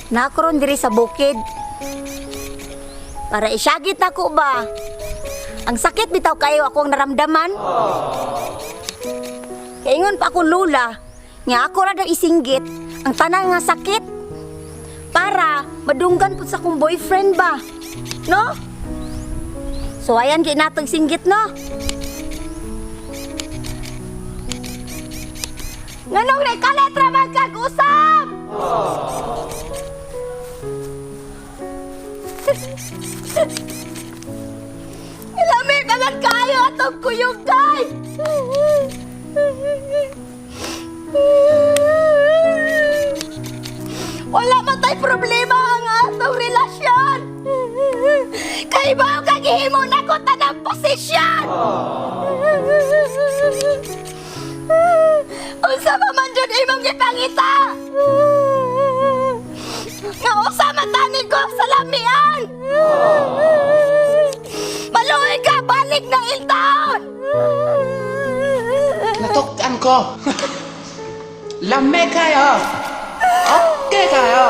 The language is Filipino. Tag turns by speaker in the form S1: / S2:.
S1: Nakaroon diri sa bukid. Para isyagit na ko ba? Ang sakit bitaw kayo akong naramdaman. Kaingon pa ako lula, nga ako ra daw isinggit ang tanang nga sakit. Para madunggan po sa akong boyfriend ba? No? So ayan ginatag singgit no? Nganong na kaletra magkag-usap? Ilamig naman kayo atong kuyugay! Wala man tay problema ang atong relasyon! Kay ba ang kagihimo na ko tanang posisyon! Unsa pa man dyan imong gipangita! Nga usa man tani ko sa lamian! Maluoy ka! Balik na iltaon!
S2: Natuktan ko. Lamig kayo. Okay kayo.